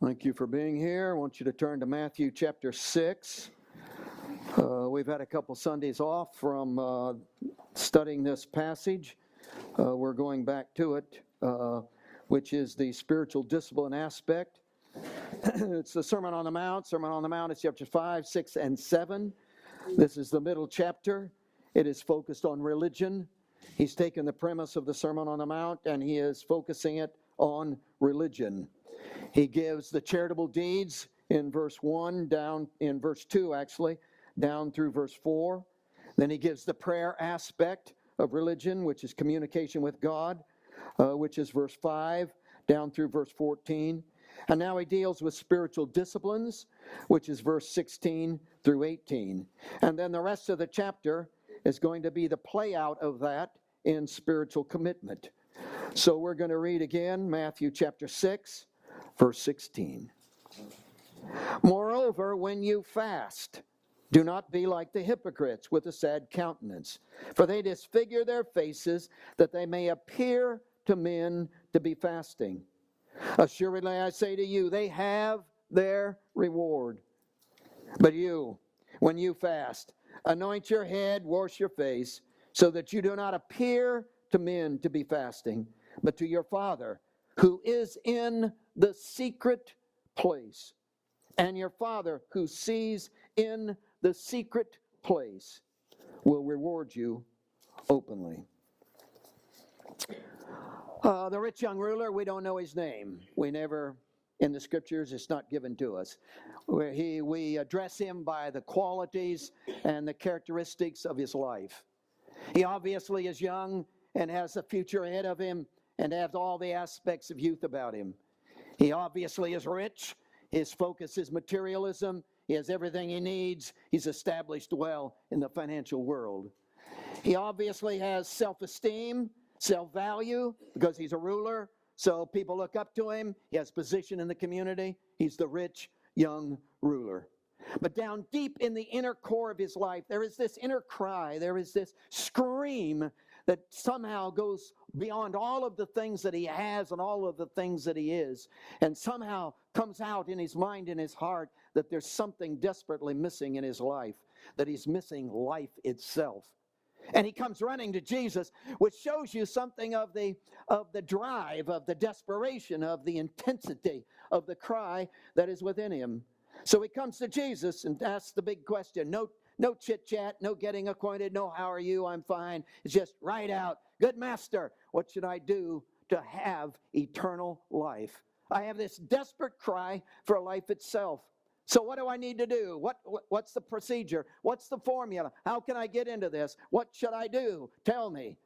Thank you for being here. I want you to turn to Matthew chapter 6. We've had a couple Sundays off from studying this passage. We're going back to it, which is the spiritual discipline aspect. It's the Sermon on the Mount. Sermon on the Mount is chapter 5, 6, and 7. This is the middle chapter. It is focused on religion. He's taken the premise of the Sermon on the Mount and he is focusing it on religion. He gives the charitable deeds in verse 1, down in verse 2 actually, down through verse 4. Then he gives the prayer aspect of religion, which is communication with God, which is verse 5, down through verse 14. And now he deals with spiritual disciplines, which is verse 16 through 18. And then the rest of the chapter is going to be the play out of that in spiritual commitment. So we're going to read again Matthew chapter 6. Verse 16. Moreover, when you fast, do not be like the hypocrites with a sad countenance, for they disfigure their faces, that they may appear to men to be fasting. Assuredly, I say to you, they have their reward. But you, when you fast, anoint your head, wash your face, so that you do not appear to men to be fasting, but to your Father, who is in the secret place. And your Father, who sees in the secret place, will reward you openly. The rich young ruler, we don't know his name. We never, in the scriptures, it's not given to us. We address him by the qualities and the characteristics of his life. He obviously is young and has a future ahead of him and has all the aspects of youth about him. He obviously is rich. His focus is materialism. He has everything he needs. He's established well in the financial world. He obviously has self-esteem, self-value, because he's a ruler, so people look up to him. He has position in the community. He's the rich young ruler. But down deep in the inner core of his life, there is this inner cry, there is this scream that somehow goes beyond all of the things that he has and all of the things that he is, and somehow comes out in his mind and his heart that there's something desperately missing in his life, that he's missing life itself. And he comes running to Jesus, which shows you something of the drive, of the desperation, of the intensity of the cry that is within him. So he comes to Jesus and asks the big question. No chit-chat, no getting acquainted, no how are you, I'm fine. It's just right out, good master, what should I do to have eternal life? I have this desperate cry for life itself. So what do I need to do? What's the procedure? What's the formula? How can I get into this? What should I do? Tell me.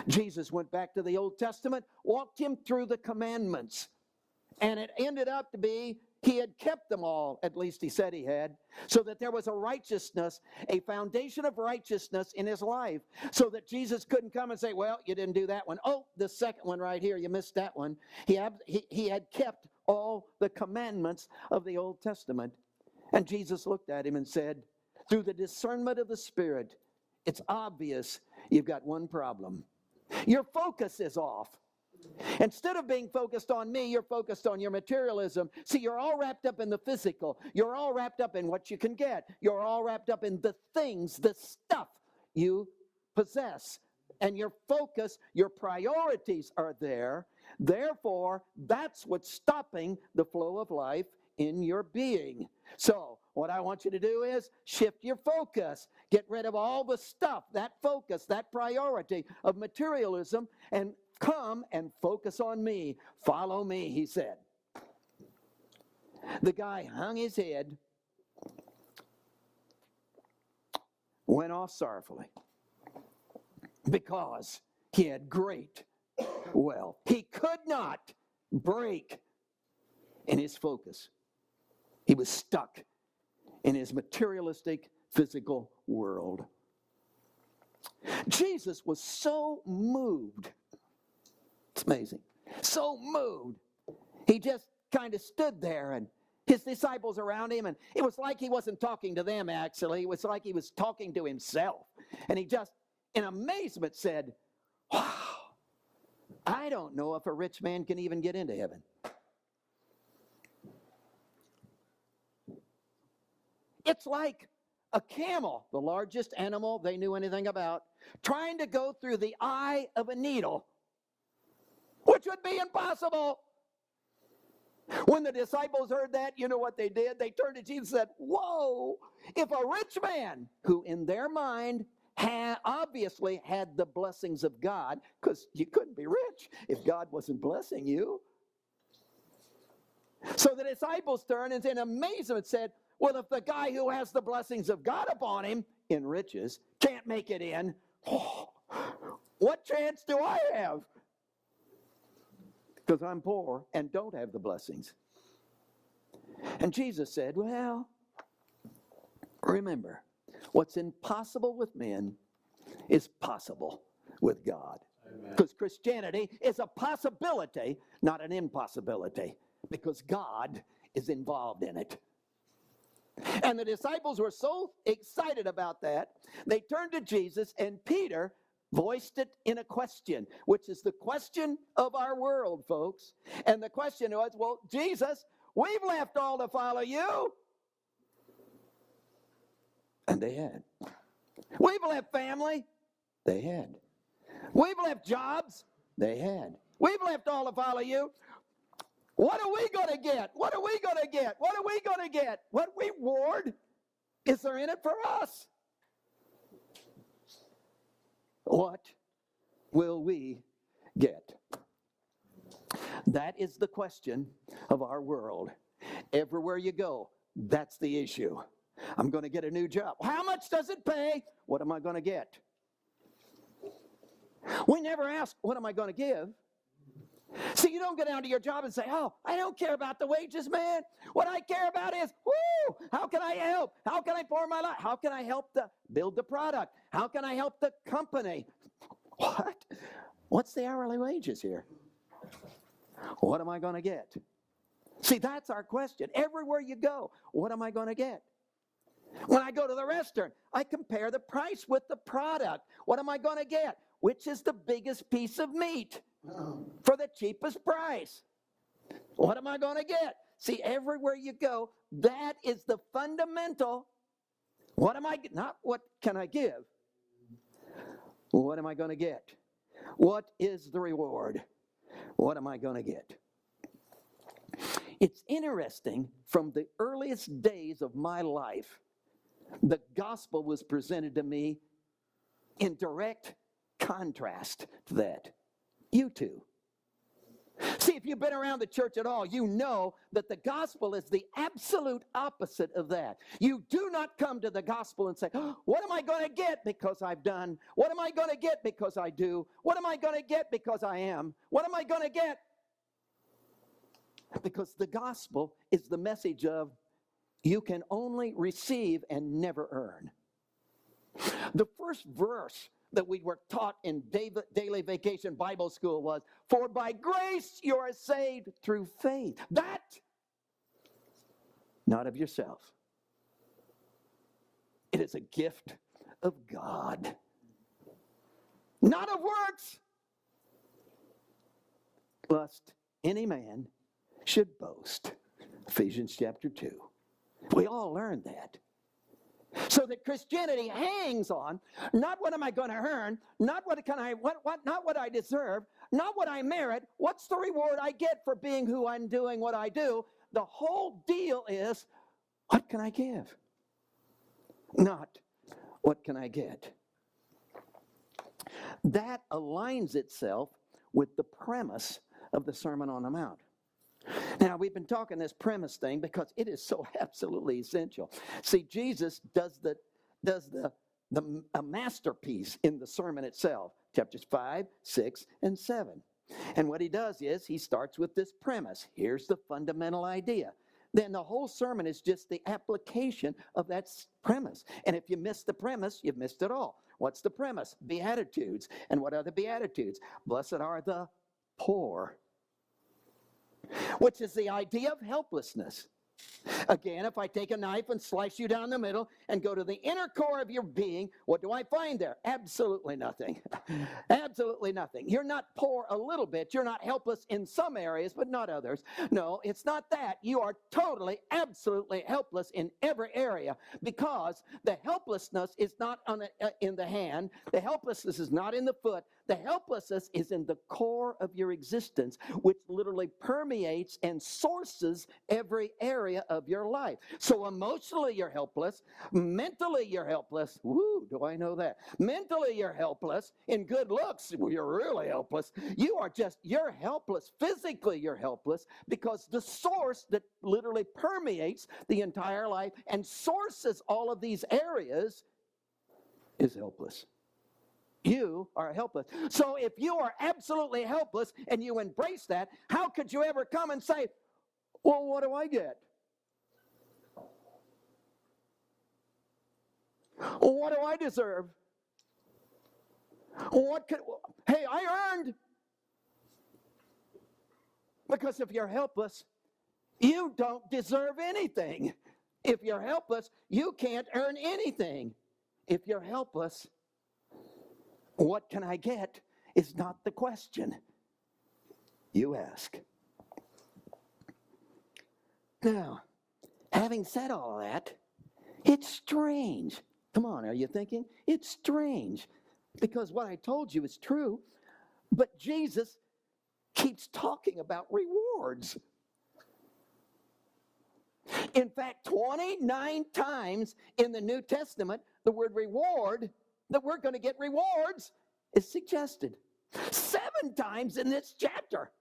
Jesus went back to the Old Testament, walked him through the commandments, and it ended up to be he had kept them all, at least he said he had, so that there was a righteousness, a foundation of righteousness in his life, so that Jesus couldn't come and say, well, you didn't do that one. Oh, the second one right here, you missed that one. He had kept all the commandments of the Old Testament. And Jesus looked at him and said, through the discernment of the Spirit, it's obvious you've got one problem. Your focus is off. Instead of being focused on me, you're focused on your materialism. See, you're all wrapped up in the physical. You're all wrapped up in what you can get. You're all wrapped up in the things, the stuff you possess. And your focus, your priorities are there. Therefore, that's what's stopping the flow of life in your being. So, what I want you to do is shift your focus. Get rid of all the stuff, that focus, that priority of materialism, and come and focus on me. Follow me, he said. The guy hung his head, went off sorrowfully, because he had great wealth. He could not break in his focus. He was stuck in his materialistic physical world. Jesus was so moved. It's amazing. So moved. He just kind of stood there and his disciples around him, and it was like he wasn't talking to them, actually. It was like he was talking to himself. And he just, in amazement, said, wow, I don't know if a rich man can even get into heaven. It's like a camel, the largest animal they knew anything about, trying to go through the eye of a needle, which would be impossible. When the disciples heard that, you know what they did? They turned to Jesus and said, whoa, if a rich man, who in their mind obviously had the blessings of God, because you couldn't be rich if God wasn't blessing you. So the disciples turned and in amazement said, well, if the guy who has the blessings of God upon him in riches can't make it in, what chance do I have? Because I'm poor and don't have the blessings. And Jesus said, well, remember, what's impossible with men is possible with God. Because Christianity is a possibility, not an impossibility, because God is involved in it. And the disciples were so excited about that, they turned to Jesus, and Peter voiced it in a question, which is the question of our world, folks. And the question was, well, Jesus, we've left all to follow you. And they had. We've left family. They had. We've left jobs. They had. We've left all to follow you. What are we going to get? What are we going to get? What are we going to get? What reward is there in it for us? What will we get? That is the question of our world. Everywhere you go, that's the issue. I'm going to get a new job. How much does it pay? What am I going to get? We never ask, what am I going to give? See, you don't go down to your job and say, oh, I don't care about the wages, man. What I care about is, whoo, how can I help? How can I pour my life? How can I help build the product? How can I help the company? What? What's the hourly wages here? What am I going to get? See, that's our question. Everywhere you go, what am I going to get? When I go to the restaurant, I compare the price with the product. What am I going to get? Which is the biggest piece of meat for the cheapest price? What am I going to get? See, everywhere you go, that is the fundamental. What am I, not what can I give? What am I going to get? What is the reward? What am I going to get? It's interesting, from the earliest days of my life, the gospel was presented to me in direct contrast to that. You too. See, if you've been around the church at all, you know that the gospel is the absolute opposite of that. You do not come to the gospel and say, oh, what am I going to get because I've done? What am I going to get because I do? What am I going to get because I am? What am I going to get? Because the gospel is the message of you can only receive and never earn. The first verse that we were taught in daily vacation Bible school was, for by grace you are saved through faith. That, not of yourself. It is a gift of God. Not of works, lest any man should boast. Ephesians chapter 2. We all learned that. So that Christianity hangs on, not what am I going to earn, not what I deserve, not what I merit, what's the reward I get for being who I'm doing what I do. The whole deal is, what can I give? Not, what can I get? That aligns itself with the premise of the Sermon on the Mount. Now, we've been talking this premise thing because it is so absolutely essential. See, Jesus does a masterpiece in the sermon itself, chapters 5, 6, and 7. And what he does is he starts with this premise. Here's the fundamental idea. Then the whole sermon is just the application of that premise. And if you miss the premise, you've missed it all. What's the premise? Beatitudes. And what are the Beatitudes? Blessed are the poor, which is the idea of helplessness. Again, if I take a knife and slice you down the middle and go to the inner core of your being, what do I find there? Absolutely nothing. Absolutely nothing. You're not poor a little bit. You're not helpless in some areas, but not others. No, it's not that. You are totally, absolutely helpless in every area, because the helplessness is not in the hand. The helplessness is not in the foot. The helplessness is in the core of your existence, which literally permeates and sources every area of your life. So emotionally, you're helpless. Mentally, you're helpless. Woo, do I know that? Mentally, you're helpless. In good looks, you're really helpless. You're helpless. Physically, you're helpless, because the source that literally permeates the entire life and sources all of these areas is helpless. You are helpless. So if you are absolutely helpless and you embrace that, how could you ever come and say, well, what do I get? Well, what do I deserve? Hey, I earned. Because if you're helpless, you don't deserve anything. If you're helpless, you can't earn anything. If you're helpless, what can I get is not the question you ask. Now, having said all that, it's strange. Come on, are you thinking? It's strange, because what I told you is true, but Jesus keeps talking about rewards. In fact, 29 times in the New Testament, the word reward, that we're going to get rewards, is suggested. 7 times in this chapter.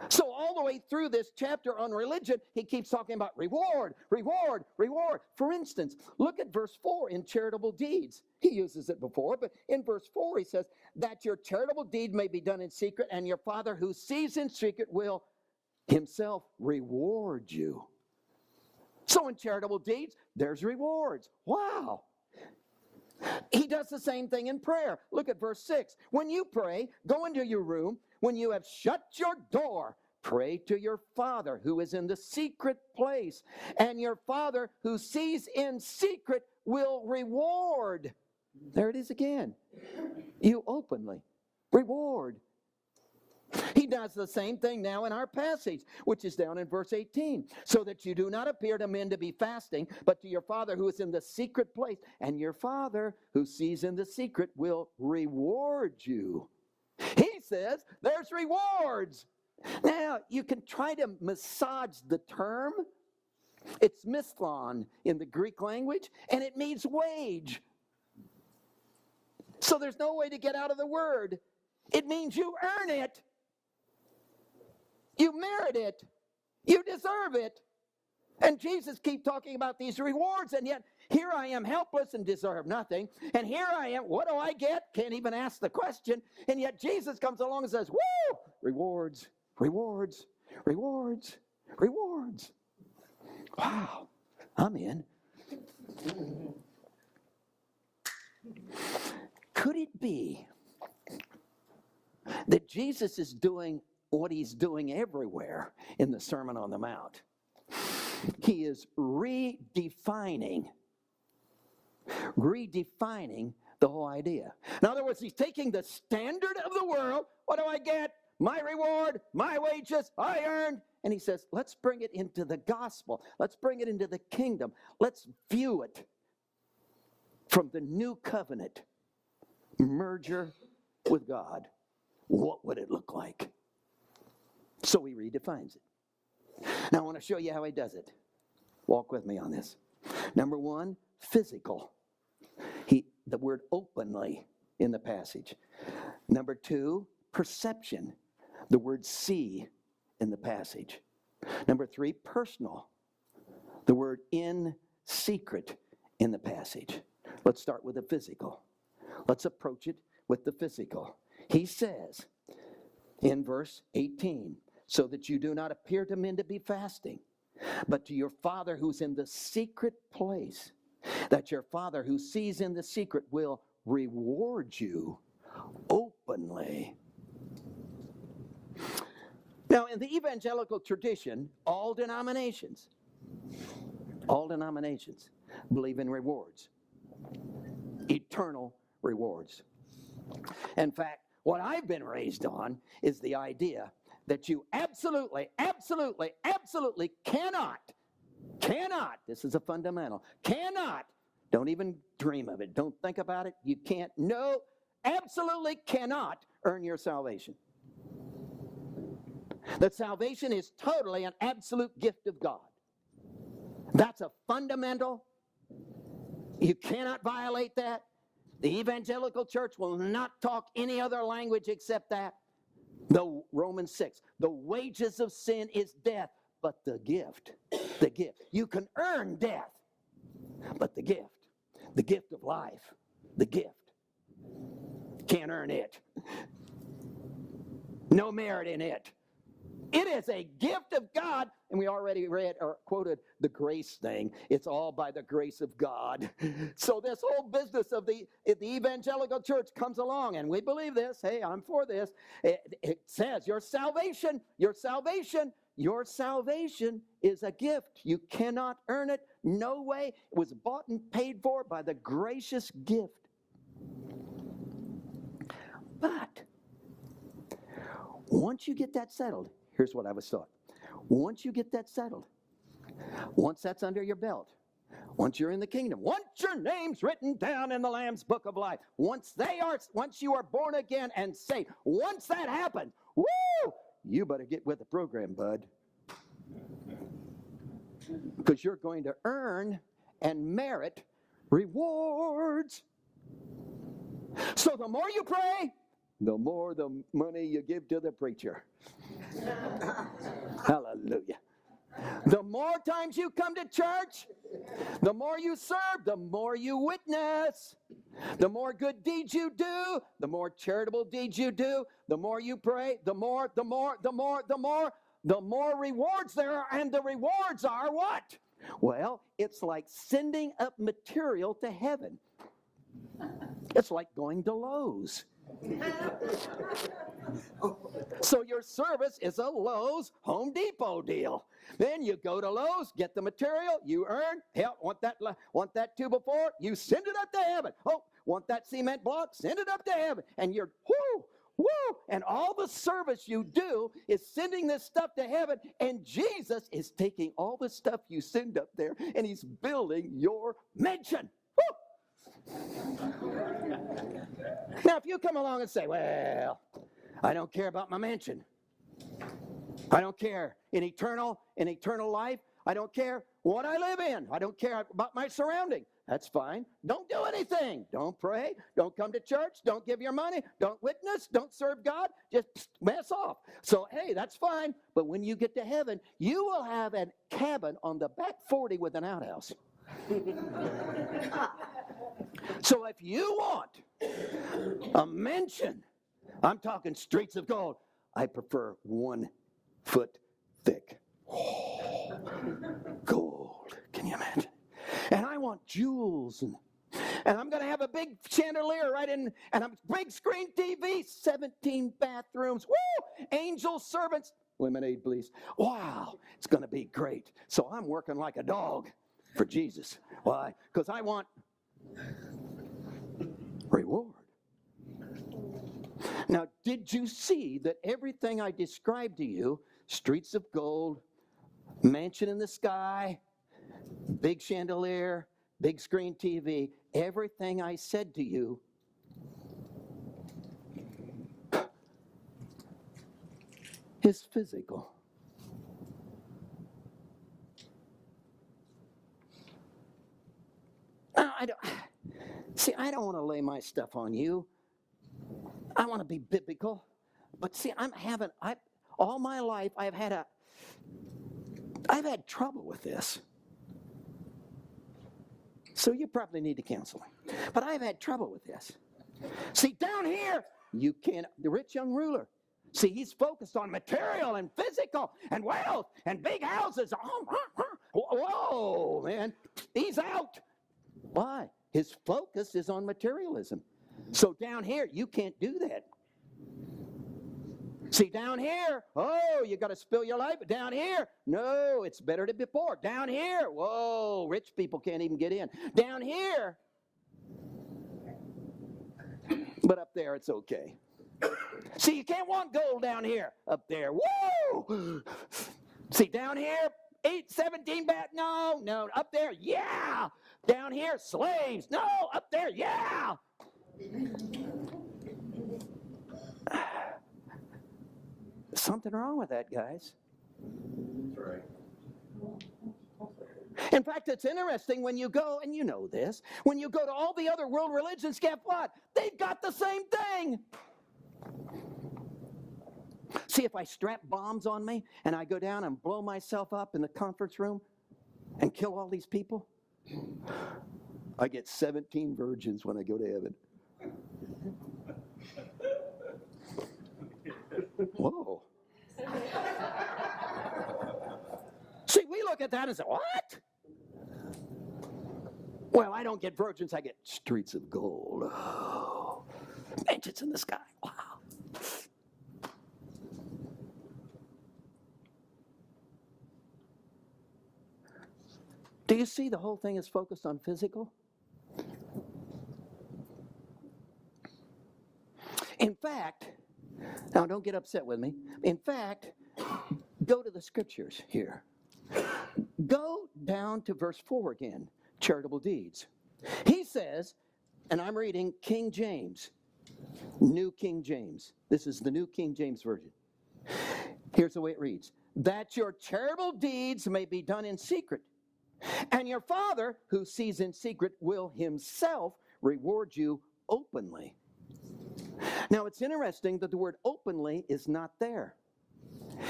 So all the way through this chapter on religion, he keeps talking about reward, reward, reward. For instance, look at verse 4 in charitable deeds. He uses it before, but in verse 4 he says, that your charitable deed may be done in secret, and your Father who sees in secret will himself reward you. So in charitable deeds, there's rewards. Wow. He does the same thing in prayer. Look at verse 6. When you pray, go into your room. When you have shut your door, pray to your Father who is in the secret place. And your Father who sees in secret will reward. There it is again. You openly. Reward. He does the same thing now in our passage, which is down in verse 18. So that you do not appear to men to be fasting, but to your Father who is in the secret place. And your Father who sees in the secret will reward you. He says there's rewards. Now, you can try to massage the term. It's misthlon in the Greek language, and it means wage. So there's no way to get out of the word. It means you earn it. You merit it. You deserve it. And Jesus keeps talking about these rewards, and yet here I am helpless and deserve nothing. And here I am, what do I get? Can't even ask the question. And yet Jesus comes along and says, woo, rewards, rewards, rewards, rewards. Wow, I'm in. Could it be that Jesus is doing what he's doing everywhere in the Sermon on the Mount? He is redefining the whole idea. In other words, he's taking the standard of the world. What do I get? My reward, my wages, I earned. And he says, let's bring it into the gospel. Let's bring it into the kingdom. Let's view it from the new covenant merger with God. What would it look like? So he redefines it. Now I want to show you how he does it. Walk with me on this. Number 1, physical. The word openly in the passage. Number 2, perception. The word see in the passage. Number 3, personal. The word in secret in the passage. Let's start with the physical. Let's approach it with the physical. He says in verse 18, so that you do not appear to men to be fasting, but to your Father who's in the secret place, that your Father who sees in the secret will reward you openly. Now, in the evangelical tradition, all denominations believe in rewards, eternal rewards. In fact, what I've been raised on is the idea that you absolutely cannot, this is a fundamental, don't even dream of it, don't think about it, you can't, no, absolutely cannot earn your salvation. That salvation is totally an absolute gift of God. That's a fundamental. You cannot violate that. The evangelical church will not talk any other language except that. The Romans 6, the wages of sin is death, but the gift, you can earn death, but the gift of life, can't earn it. No merit in it. It is a gift of God, and we already read or quoted the grace thing. It's all by the grace of God. So this whole business of the evangelical church comes along, and we believe this. Hey, I'm for this. It says your salvation is a gift. You cannot earn it. No way. It was bought and paid for by the gracious gift. But once you get that settled, here's what I was taught. Once you get that settled, once that's under your belt, once you're in the kingdom, once your name's written down in the Lamb's book of life, once you are born again and saved, once that happens, woo, you better get with the program, bud. Because you're going to earn and merit rewards. So the more you pray, the more the money you give to the preacher. Hallelujah. The more times you come to church, the more you serve, the more you witness, the more good deeds you do, the more charitable deeds you do, the more you pray, the more rewards there are. And the rewards are what? Well, it's like sending up material to heaven. It's like going to Lowe's. So your service is a Lowe's Home Depot deal. Then you go to Lowe's, get the material, you earn. Hell, want that 2x4? You send it up to heaven. Oh, want that cement block? Send it up to heaven. And you're, whoo, and all the service you do is sending this stuff to heaven, and Jesus is taking all the stuff you send up there, and he's building your mansion. Now, if you come along and say, well, I don't care about my mansion. I don't care in eternal life. I don't care what I live in. I don't care about my surrounding. That's fine. Don't do anything. Don't pray. Don't come to church. Don't give your money. Don't witness. Don't serve God. Just mess off. So, hey, that's fine. But when you get to heaven, you will have a cabin on the back 40 with an outhouse. So if you want a mansion, I'm talking streets of gold, I prefer 1 foot thick. Gold, can you imagine? And I want jewels, and I'm going to have a big chandelier right in, and a big screen TV, 17 bathrooms, woo, angel servants, lemonade please. Wow, it's going to be great. So I'm working like a dog for Jesus. Why? Because I want reward. Now, did you see that everything I described to you, streets of gold, mansion in the sky, big chandelier, big screen TV, everything I said to you is physical. I don't want to lay my stuff on you. I want to be biblical. But see, all my life I've had trouble with this. So you probably need to counsel me. But I've had trouble with this. See, down here, the rich young ruler, see, he's focused on material and physical and wealth and big houses. Whoa, man, he's out. Why? His focus is on materialism. So down here, you can't do that. See, down here, oh, you got to spill your life. Down here, no, it's better to be poor. Down here, whoa, rich people can't even get in. Down here, but up there, it's okay. See, you can't want gold down here. Up there, whoa! See, down here, 17 bat, no. Up there, yeah! Down here, slaves, no. Up there, yeah! Something wrong with that, guys. That's right. In fact, it's interesting when you go, and you know this, when you go to all the other world religions, guess what? They've got the same thing. See, if I strap bombs on me and I go down and blow myself up in the conference room and kill all these people, I get 17 virgins when I go to heaven. Whoa. See, we look at that and say, what? Well, I don't get virgins, I get streets of gold. Oh, mansions in the sky. Wow. Do you see the whole thing is focused on physical? In fact, now don't get upset with me. In fact, go to the scriptures here. Go down to verse 4 again, charitable deeds. He says, and I'm reading King James, New King James. This is the New King James Version. Here's the way it reads. That your charitable deeds may be done in secret. And your Father, who sees in secret, will himself reward you openly. Now, it's interesting that the word openly is not there.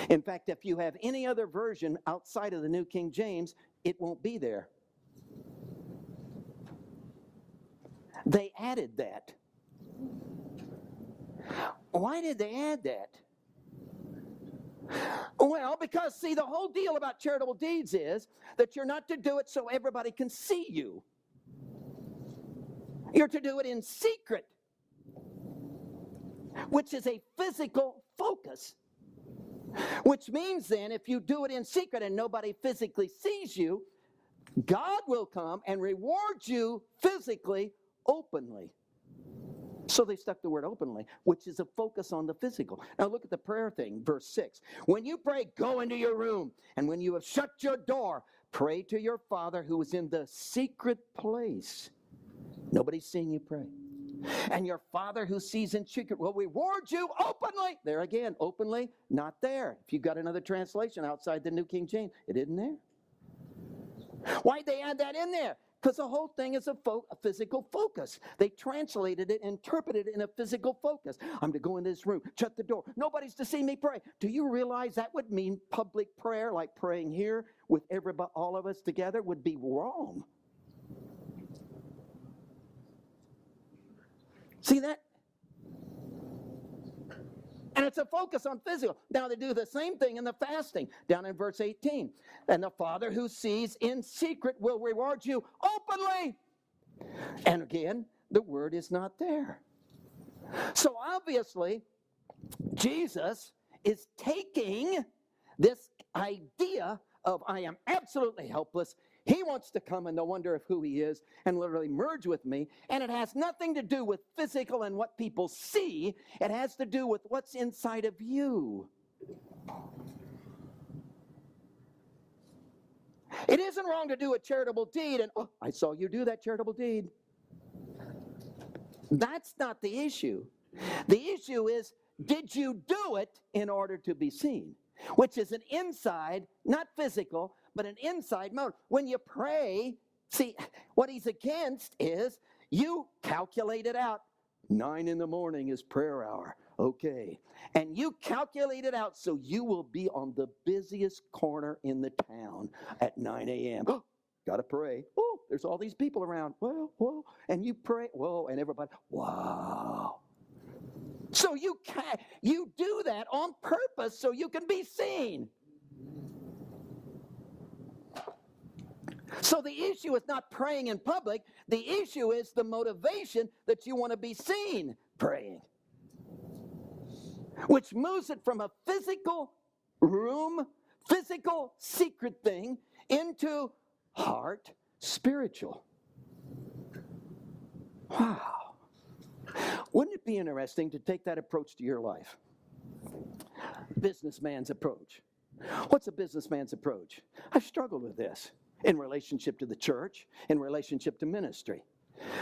In fact, if you have any other version outside of the New King James, it won't be there. They added that. Why did they add that? Well, because, see, the whole deal about charitable deeds is that you're not to do it so everybody can see you. You're to do it in secret, which is a physical focus. Which means then, if you do it in secret and nobody physically sees you, God will come and reward you physically, openly. So they stuck the word openly, which is a focus on the physical. Now look at the prayer thing, verse 6. When you pray, go into your room, and when you have shut your door, pray to your Father who is in the secret place. Nobody's seeing you pray. And your Father who sees in secret will reward you openly. There again, openly, not there. If you've got another translation outside the New King James, it isn't there. Why'd they add that in there? Because the whole thing is a physical focus. They translated it, interpreted it in a physical focus. I'm to go in this room, shut the door. Nobody's to see me pray. Do you realize that would mean public prayer, like praying here with everybody, all of us together, would be wrong? See that? And it's a focus on physical. Now they do the same thing in the fasting, down in verse 18. And the Father who sees in secret will reward you openly. And again, the word is not there. So obviously, Jesus is taking this idea of I am absolutely helpless. He wants to come and to wonder of who he is and literally merge with me. And it has nothing to do with physical and what people see. It has to do with what's inside of you. It isn't wrong to do a charitable deed and, oh, I saw you do that charitable deed. That's not the issue. The issue is, did you do it in order to be seen? Which is an inside, not physical, but an inside motive. When you pray, see, what he's against is you calculate it out. 9 in the morning is prayer hour. Okay. And you calculate it out so you will be on the busiest corner in the town at 9 a.m. Oh, got to pray. Oh, there's all these people around. Well, whoa. And you pray. Whoa. And everybody, wow. So you do that on purpose so you can be seen. So the issue is not praying in public. The issue is the motivation that you want to be seen praying. which moves it from a physical room, physical secret thing, into heart spiritual. Wow. Wouldn't it be interesting to take that approach to your life? Businessman's approach. What's a businessman's approach? I've struggled with this in relationship to the church, in relationship to ministry.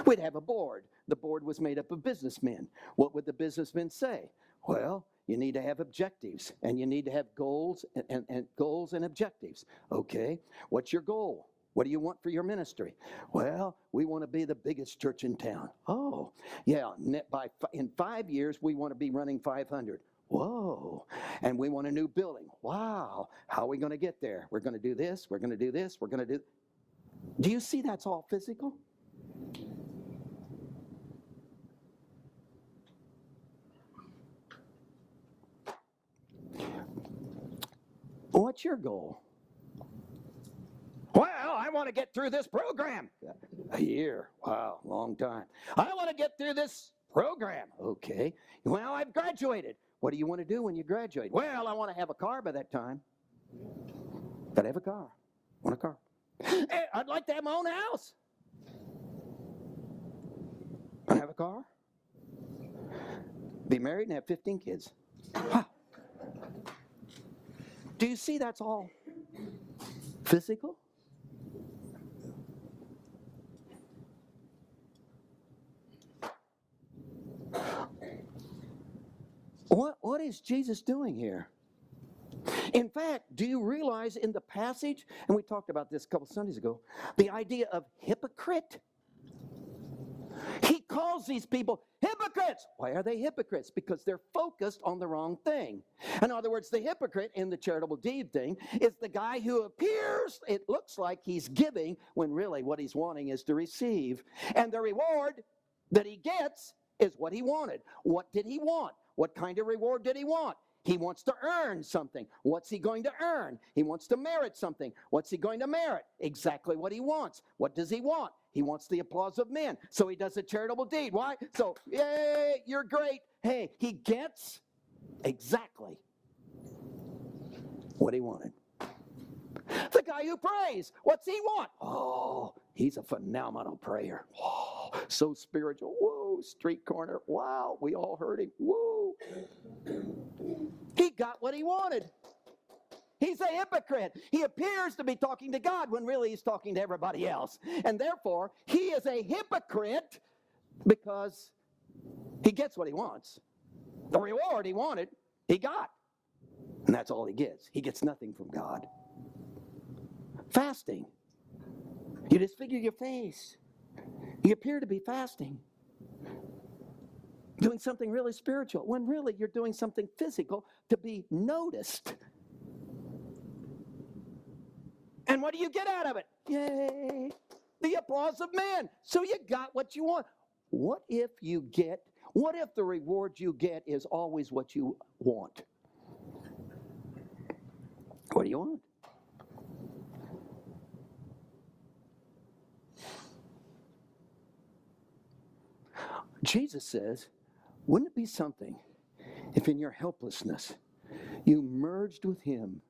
We'd have a board. The board was made up of businessmen. What would the businessmen say? Well, you need to have objectives, and you need to have goals and goals and objectives. Okay, what's your goal? What do you want for your ministry? Well, we want to be the biggest church in town. Oh, yeah, in 5 years, we want to be running 500. Whoa, and we want a new building. Wow, how are we going to get there? We're going to do this, we're going to do this, we're going to do... Do you see that's all physical? What's your goal? Well, I want to get through this program. A year. Wow, long time. I want to get through this program. Okay. Well, I've graduated. What do you want to do when you graduate? Well, I want to have a car by that time. Gotta have a car. Want a car. Hey, I'd like to have my own house. Want to have a car? Be married and have 15 kids. Wow. Do you see that's all physical? What is Jesus doing here? In fact, do you realize in the passage, and we talked about this a couple Sundays ago, the idea of hypocrite? He calls these people hypocrites. Why are they hypocrites? Because they're focused on the wrong thing. In other words, the hypocrite in the charitable deed thing is the guy who appears, it looks like he's giving, when really what he's wanting is to receive. And the reward that he gets is what he wanted. What did he want? What kind of reward did he want? He wants to earn something. What's he going to earn? He wants to merit something. What's he going to merit? Exactly what he wants. What does he want? He wants the applause of men. So he does a charitable deed. Why? So, yay, you're great. Hey, he gets exactly what he wanted. The guy who prays, what's he want? Oh, he's a phenomenal prayer. Oh, so spiritual. Whoa, street corner. Wow, we all heard him. Whoa. He got what he wanted. He's a hypocrite. He appears to be talking to God when really he's talking to everybody else. And therefore, he is a hypocrite because he gets what he wants. The reward he wanted, he got. And that's all he gets. He gets nothing from God. Fasting. You disfigure your face. You appear to be fasting. Doing something really spiritual, when really you're doing something physical to be noticed. And what do you get out of it? Yay! The applause of man. So you got what you want. What if the reward you get is always what you want? What do you want? Jesus says, wouldn't it be something if in your helplessness you merged with him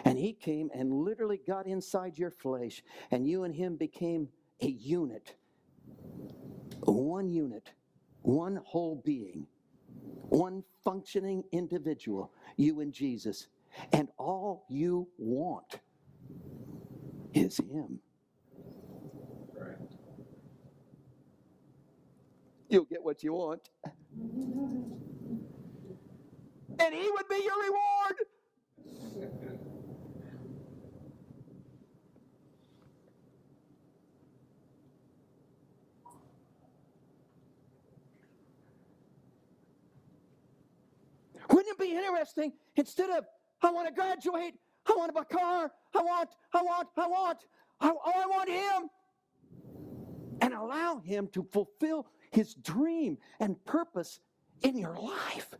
and he came and literally got inside your flesh and you and him became a unit, one whole being, one functioning individual, you and Jesus, and all you want is him. Right. You'll get what you want. And he would be your reward. Wouldn't it be interesting, instead of, I want to graduate, I want a car, I want him. And allow him to fulfill his dream and purpose in your life.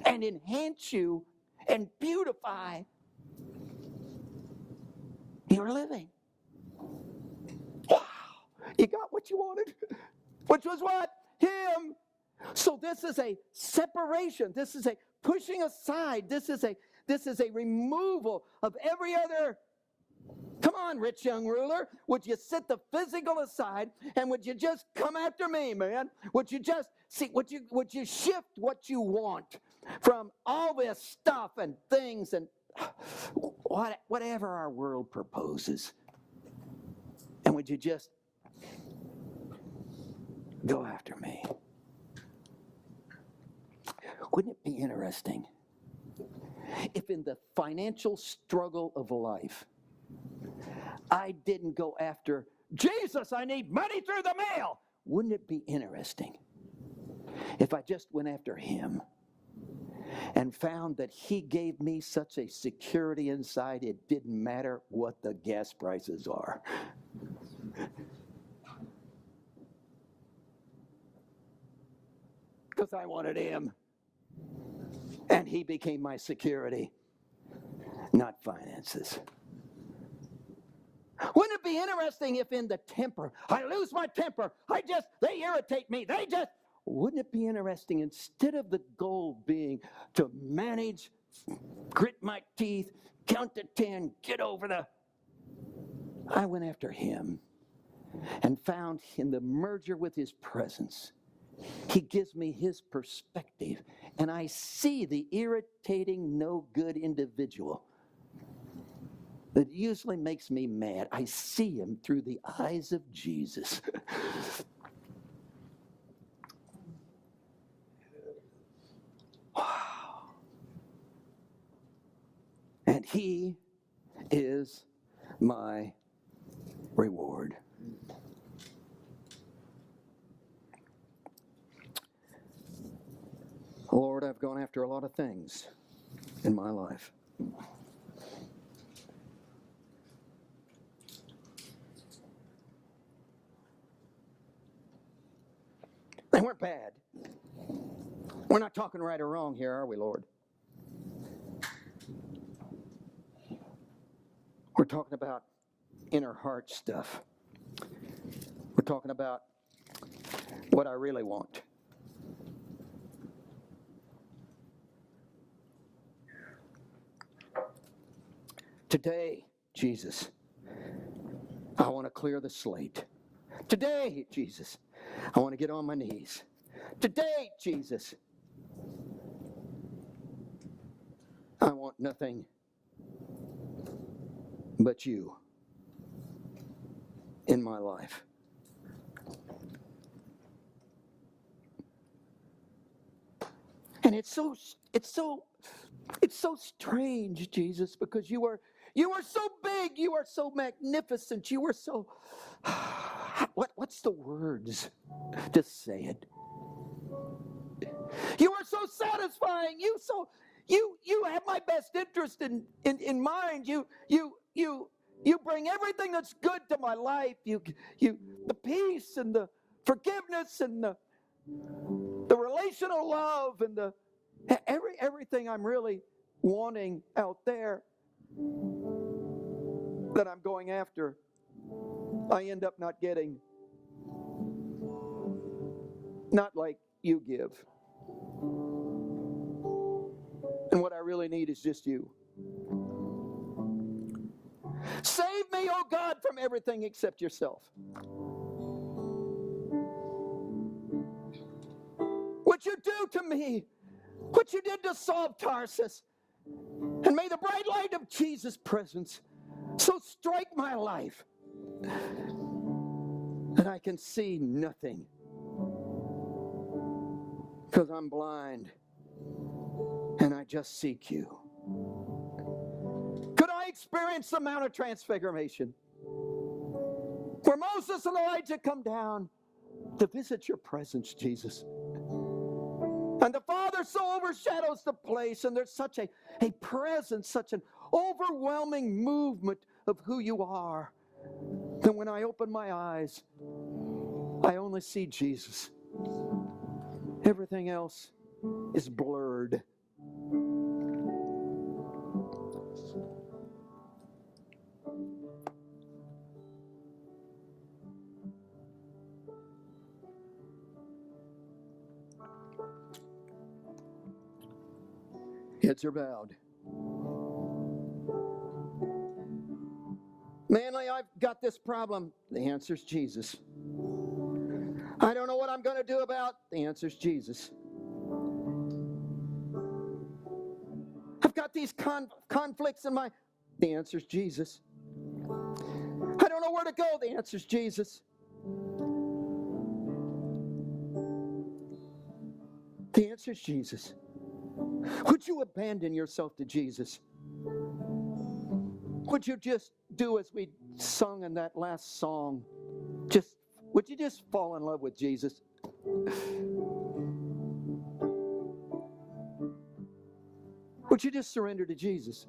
And enhance you and beautify your living. Wow. You got what you wanted. Which was what? Him. So this is a separation. This is a pushing aside. This is a removal of every other. Come on, rich young ruler. Would you set the physical aside and would you just come after me, man? Would you just see, would you shift what you want from all this stuff and things and whatever our world proposes? And would you just go after me? Wouldn't it be interesting if in the financial struggle of life, I didn't go after Jesus, I need money through the mail? Wouldn't it be interesting if I just went after him and found that he gave me such a security inside it didn't matter what the gas prices are? Because I wanted him. And he became my security, not finances. Wouldn't it be interesting if in the temper, I lose my temper, they irritate me, wouldn't it be interesting instead of the goal being to manage, grit my teeth, count to 10, get over I went after him and found in the merger with his presence, he gives me his perspective, and I see the irritating, no good individual that usually makes me mad. I see him through the eyes of Jesus. Wow. And he is my reward. Lord, I've gone after a lot of things in my life. They weren't bad. We're not talking right or wrong here, are we, Lord? We're talking about inner heart stuff. We're talking about what I really want. Today, Jesus, I want to clear the slate. Today, Jesus, I want to get on my knees. Today, Jesus, I want nothing but you in my life. And it's so strange, Jesus, because you are so big, you are so magnificent, you are so what's the words to say it? You are so satisfying. You have my best interest in mind. You bring everything that's good to my life. You the peace and the forgiveness and the relational love and the everything I'm really wanting out there that I'm going after, I end up not getting. Not like you give. And what I really need is just you. Save me, oh God, from everything except yourself. What you do to me, what you did to Saul of Tarsus, and may the bright light of Jesus' presence so strike my life that I can see nothing because I'm blind and I just seek you. Could I experience the Mount of Transfiguration where Moses and Elijah come down to visit your presence, Jesus? And the Father so overshadows the place, and there's such a presence, such an overwhelming movement of who you are, that when I open my eyes, I only see Jesus. Everything else is blurred. Heads are bowed. Manley, I've got this problem. The answer's Jesus. I don't know what I'm going to do about. The answer's Jesus. I've got these conflicts in my. The answer's Jesus. I don't know where to go. The answer's Jesus. The answer's Jesus. Would you abandon yourself to Jesus? Would you just do as we sung in that last song? Would you just fall in love with Jesus? Would you just surrender to Jesus?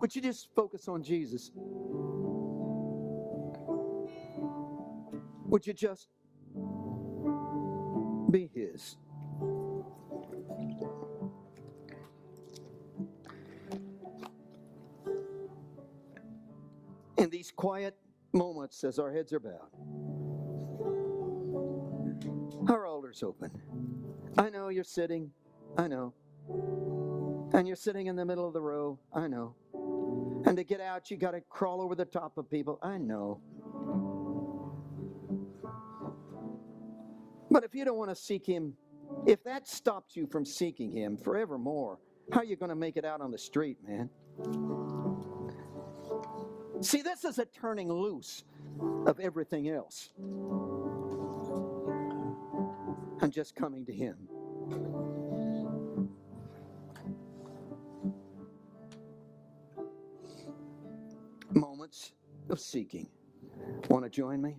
Would you just focus on Jesus? Would you just be His? In these quiet moments as our heads are bowed, our altars open. I know you're sitting. I know. And you're sitting in the middle of the row. I know. And to get out, you got to crawl over the top of people. I know. But if you don't want to seek Him, if that stops you from seeking Him forevermore, how are you going to make it out on the street, man? See, this is a turning loose of everything else and just coming to Him. Moments of seeking. Want to join me?